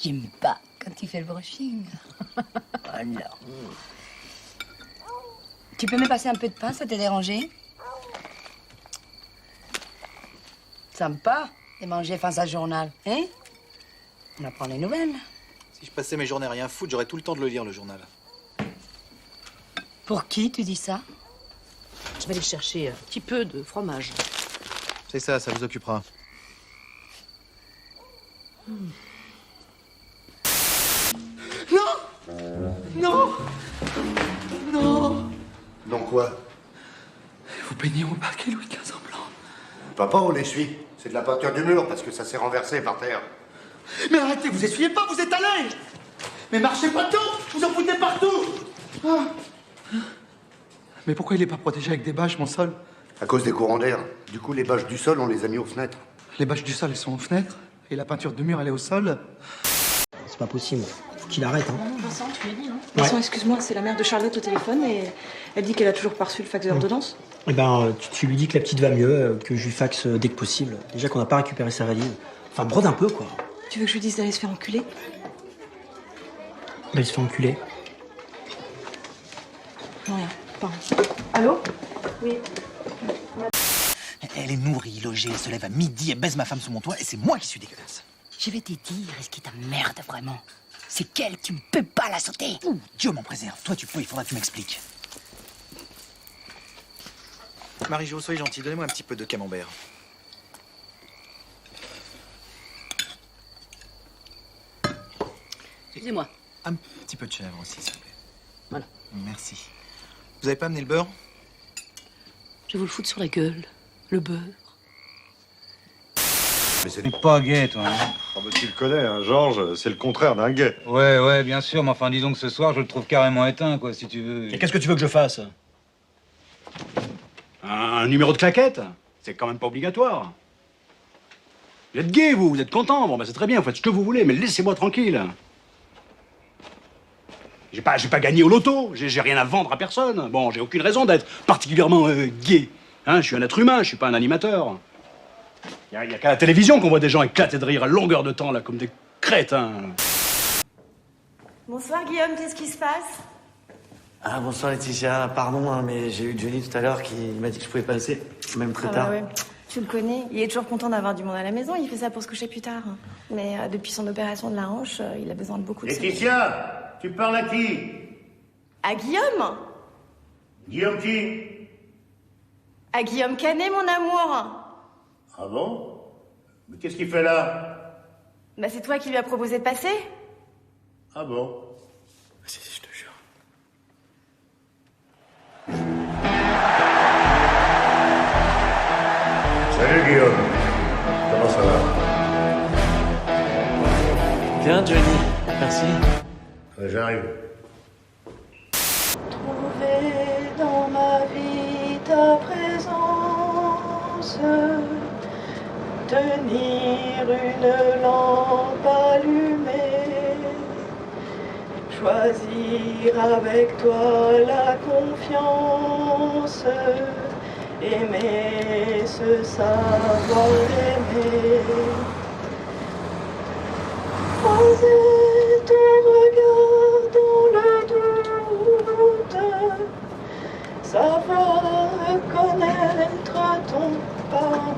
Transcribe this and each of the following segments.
J'aime pas quand tu fais le brushing. Alors. Tu peux me passer un peu de pain, ça t'a dérangé? Sympa de manger face à un journal, hein? On apprend les nouvelles. Si je passais mes journées à rien foutre, j'aurais tout le temps de le lire, le journal. Pour qui tu dis ça? Je vais aller chercher un petit peu de fromage. C'est ça, ça vous occupera. Non! Non! Non! Donc quoi? Vous peignez au parquet Louis XV en blanc. Papa, on l'essuie. C'est de la peinture du mur parce que ça s'est renversé par terre. Mais arrêtez, vous essuyez pas, vous étalez! Mais marchez pas tout! Vous en foutez partout! Ah. Mais pourquoi il est pas protégé avec des bâches, mon sol? À cause des courants d'air. Du coup, les bâches du sol, on les a mis aux fenêtres. Les bâches du sol, elles sont aux fenêtres, et la peinture du mur, elle est au sol. C'est pas possible. Faut qu'il arrête, hein. Vincent, tu lui as dit, hein? Vincent, excuse-moi, c'est la mère de Charlotte au téléphone et elle dit qu'elle a toujours pas reçu le fax de l'ordonnance. Eh ben, tu lui dis que la petite va mieux, que je lui faxe dès que possible. Déjà qu'on n'a pas récupéré sa valise. Enfin, brode un peu, quoi. Tu veux que je lui dise d'aller se faire enculer? Bah, il se fait enculer. Non, rien. Pardon. Allô? Oui. Elle est nourrie, logée, elle se lève à midi, elle baise ma femme sous mon toit, et c'est moi qui suis dégueulasse. Je vais te dire, est-ce qu'il t'emmerde vraiment? C'est qu'elle, tu ne peux pas la sauter. Ouh, Dieu m'en préserve. Toi, tu peux, il faudra que tu m'expliques. Marie-Jo, soyez gentille, donnez-moi un petit peu de camembert. Excusez-moi. Un petit peu de chèvre aussi, s'il vous plaît. Voilà. Merci. Vous avez pas amené le beurre? Je vais vous le foutre sur la gueule. Le beurre. Mais c'est T'es pas gay, toi, hein? Ah bah, tu le connais, hein, Georges, c'est le contraire d'un gay. Ouais, bien sûr, mais enfin, disons que ce soir, je le trouve carrément éteint, quoi, si tu veux. Et qu'est-ce que tu veux que je fasse? Un numéro de claquette? C'est quand même pas obligatoire. Vous êtes gay, vous êtes content. Bon, bah c'est très bien, vous faites ce que vous voulez, mais laissez-moi tranquille. J'ai pas gagné au loto, j'ai rien à vendre à personne. Bon, j'ai aucune raison d'être particulièrement gay. Hein, je suis un être humain, je suis pas un animateur. Y a qu'à la télévision qu'on voit des gens éclater de rire à longueur de temps, là, comme des crétins. Bonsoir Guillaume, qu'est-ce qui se passe? Ah bonsoir Laetitia, pardon hein, mais j'ai eu Johnny tout à l'heure qui m'a dit que je pouvais passer, même très tard. Ouais. Tu le connais, il est toujours content d'avoir du monde à la maison, il fait ça pour se coucher plus tard. Mais depuis son opération de la hanche, il a besoin de beaucoup de sommeil. Laetitia, tu parles à qui? À Guillaume? Guillaume qui? À Guillaume Canet, mon amour. Ah bon? Mais qu'est-ce qu'il fait là? Bah c'est toi qui lui as proposé de passer? Ah bon? Je te jure. Salut Guillaume. Comment ça va? Bien Johnny, merci. J'arrive. Trouver dans ma vie ta présence, tenir une lampe allumée, choisir avec toi la confiance, aimer se savoir aimer, croiser ton regard dans le doute, savoir reconnaître ton pas.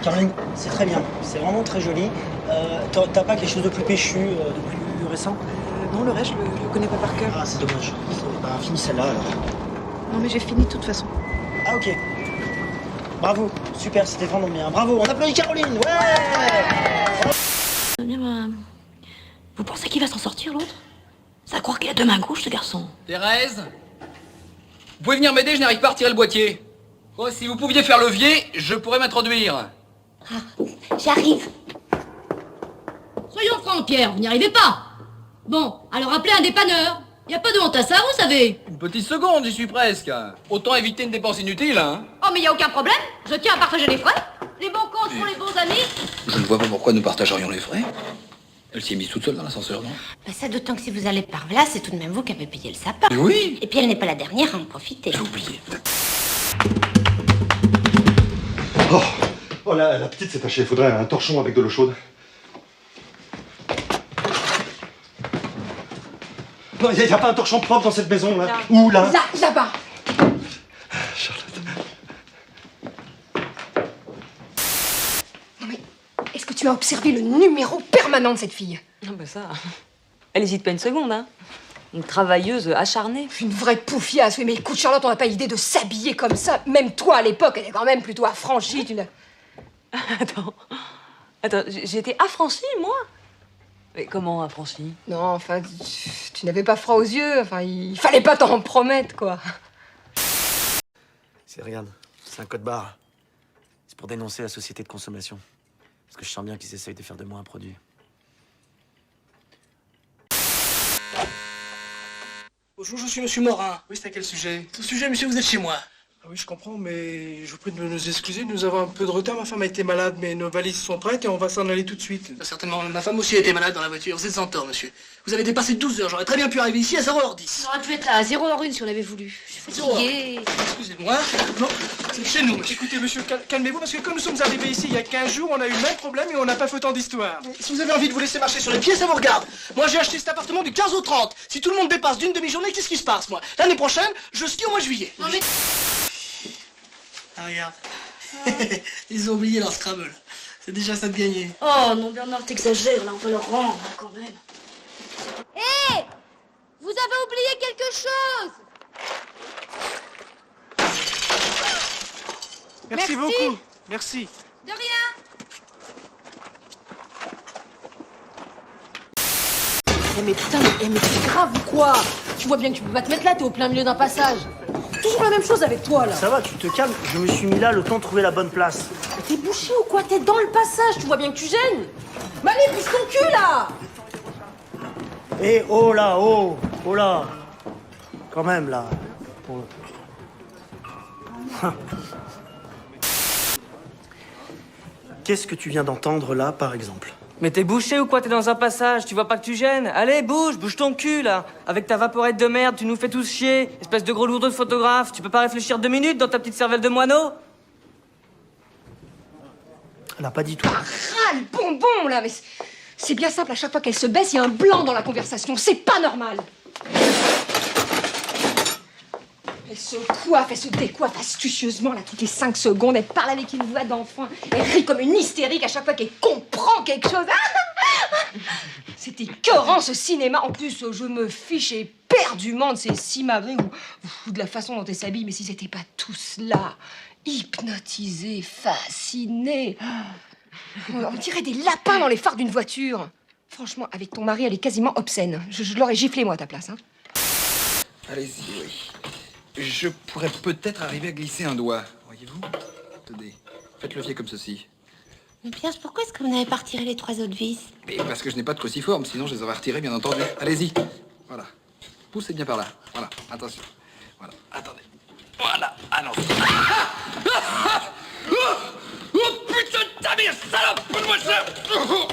Caroline, c'est très bien. C'est vraiment très joli. T'as pas quelque chose de plus péchu, de plus récent? Non, le reste, je le connais pas par cœur. Ah, c'est dommage. Bah, finis celle-là, alors. Non, mais j'ai fini de toute façon. Ah, ok. Bravo. Super, c'était vraiment bien. Bravo, on applaudit Caroline. Ouais! Vous pensez qu'il va s'en sortir, l'autre? Ça croire qu'il a deux mains gauches, ce garçon. Thérèse, vous pouvez venir m'aider, je n'arrive pas à retirer le boîtier. Oh, si vous pouviez faire levier, je pourrais m'introduire. Ah, j'arrive. Soyons francs, Pierre, vous n'y arrivez pas. Bon, alors appelez un dépanneur. Y a pas de honte à ça, vous savez. Une petite seconde, j'y suis presque. Autant éviter une dépense inutile, hein. Oh, mais y a aucun problème. Je tiens à partager les frais. Les bons comptes pour les bons amis. Je ne vois pas pourquoi nous partagerions les frais. Elle s'y est mise toute seule dans l'ascenseur, non? Bah ça, d'autant que si vous allez par là, c'est tout de même vous qui avez payé le sapin. Mais oui. Et puis elle n'est pas la dernière à en profiter. J'ai oublié. Oh la petite s'est tachée, il faudrait un torchon avec de l'eau chaude. Non, y a pas un torchon propre dans cette maison, là? Où, là? Là-bas. Non mais, est-ce que tu as observé le numéro permanent de cette fille? Ah bah ça, elle hésite pas une seconde, hein. Une travailleuse acharnée. Une vraie poufiasse, oui, mais écoute, Charlotte, on n'a pas idée de s'habiller comme ça. Même toi, à l'époque, elle est quand même plutôt affranchie, tu n'as... Attends, j'étais affranchie, moi? Mais comment affranchie? Non, enfin, tu n'avais pas froid aux yeux, enfin, il fallait pas t'en promettre, quoi. Regarde, c'est un code barre. C'est pour dénoncer la société de consommation. Parce que je sens bien qu'ils essayent de faire de moi un produit. Bonjour, je suis Monsieur Morin. Oui, c'est à quel sujet? Au sujet, monsieur, vous êtes chez moi. Ah oui, je comprends, mais je vous prie de nous excuser. Nous avons un peu de retard. Ma femme a été malade, mais nos valises sont prêtes et on va s'en aller tout de suite. Certainement, ma femme aussi a été malade dans la voiture. Vous êtes en tort, monsieur. Vous avez dépassé 12 heures. J'aurais très bien pu arriver ici à 0h10. On aurait pu être là à 0h01 si on avait voulu. Je suis fatiguée. Excusez-moi. Non, c'est chez nous, monsieur. Écoutez, monsieur, calmez-vous, parce que comme nous sommes arrivés ici il y a 15 jours, on a eu le même problème et on n'a pas fait autant d'histoire. Si vous avez envie de vous laisser marcher sur les pieds, ça vous regarde. Moi, j'ai acheté cet appartement du 15 au 30. Si tout le monde dépasse d'une demi-journée, qu'est-ce qui se passe, moi? L'année prochaine, je skie au mois de juillet. Non mais... Ah, regarde. Ils ont oublié leur Scrabble. C'est déjà ça de gagner. Oh non, Bernard, t'exagères, là, on va leur rendre, quand même. Hé vous avez oublié quelque chose. Merci beaucoup. Merci. De rien. Mais putain, mais c'est grave ou quoi? Tu vois bien que tu peux pas te mettre là, t'es au plein milieu d'un passage. Toujours la même chose avec toi, là. Ça va, tu te calmes. Je me suis mis là le temps de trouver la bonne place. Mais t'es bouché ou quoi? T'es dans le passage, tu vois bien que tu gênes. Mais allez, bouge ton cul, là. Eh, oh là, oh là. Quand même, là. Oh. Qu'est-ce que tu viens d'entendre, là, par exemple? Mais t'es bouché ou quoi? T'es dans un passage, tu vois pas que tu gênes? Allez, bouge ton cul, là. Avec ta vaporette de merde, tu nous fais tous chier. Espèce de gros lourdeau de photographe. Tu peux pas réfléchir 2 minutes dans ta petite cervelle de moineau? Elle a pas dit tout. Ah, le bonbon, là, mais c'est bien simple, à chaque fois qu'elle se baisse, il y a un blanc dans la conversation. C'est pas normal. Elle se coiffe, elle se décoiffe astucieusement, là, toutes les 5 secondes. Elle parle avec une voix d'enfant. Elle rit comme une hystérique à chaque fois qu'elle comprend quelque chose. C'est écœurant, ce cinéma. En plus, je me fiche éperdument de ces simagrées ou de la façon dont elle s'habille. Mais si c'était pas tout cela, hypnotisé, fasciné. On dirait des lapins dans les phares d'une voiture. Franchement, avec ton mari, elle est quasiment obscène. Je l'aurais giflé, moi, à ta place. Hein. Allez-y, oui. Je pourrais peut-être arriver à glisser un doigt, voyez-vous? Tenez, faites levier comme ceci. Mais Pierre, pourquoi est-ce que vous n'avez pas retiré les 3 autres vis? Mais parce que je n'ai pas de cruciforme, sinon je les aurais retirés, bien entendu. Allez-y. Voilà. Poussez bien par là. Voilà, attention. Voilà, attendez. Voilà, allons. Oh putain de ta mère, salope! Donne-moi ça! Bravo!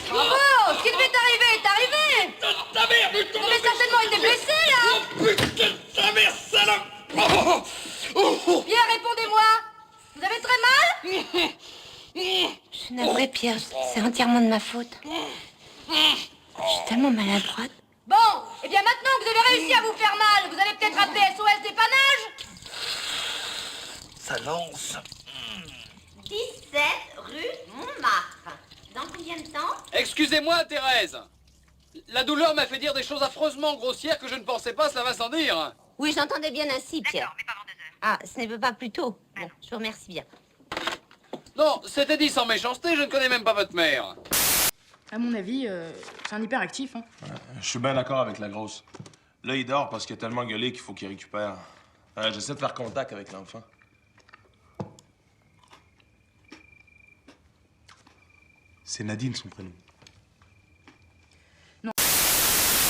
Ce qui devait t'arriver est arrivé! Putain de ta mère! Vous avez certainement été blessé, là! Oh putain de ta mère, salope! Pierre, répondez-moi! Vous avez très mal? Je suis navrée, Pierre, c'est entièrement de ma faute. Je suis tellement maladroite. Bon, et bien maintenant que vous avez réussi à vous faire mal, vous allez peut-être appeler SOS dépannage? Ça lance. 17 rue Montmartre. Dans combien de temps? Excusez-moi, Thérèse. La douleur m'a fait dire des choses affreusement grossières que je ne pensais pas, ça va sans dire. Oui, j'entendais bien ainsi, Pierre. D'accord, mais pas avant 2 heures. Ah, ce n'est pas plus tôt. Bon, je vous remercie bien. Non, c'était dit sans méchanceté, je ne connais même pas votre mère. À mon avis, c'est un hyperactif, hein. Ouais, je suis bien d'accord avec la grosse. Là, il dort parce qu'il a tellement gueulé qu'il faut qu'il récupère. J'essaie de faire contact avec l'enfant. C'est Nadine, son prénom.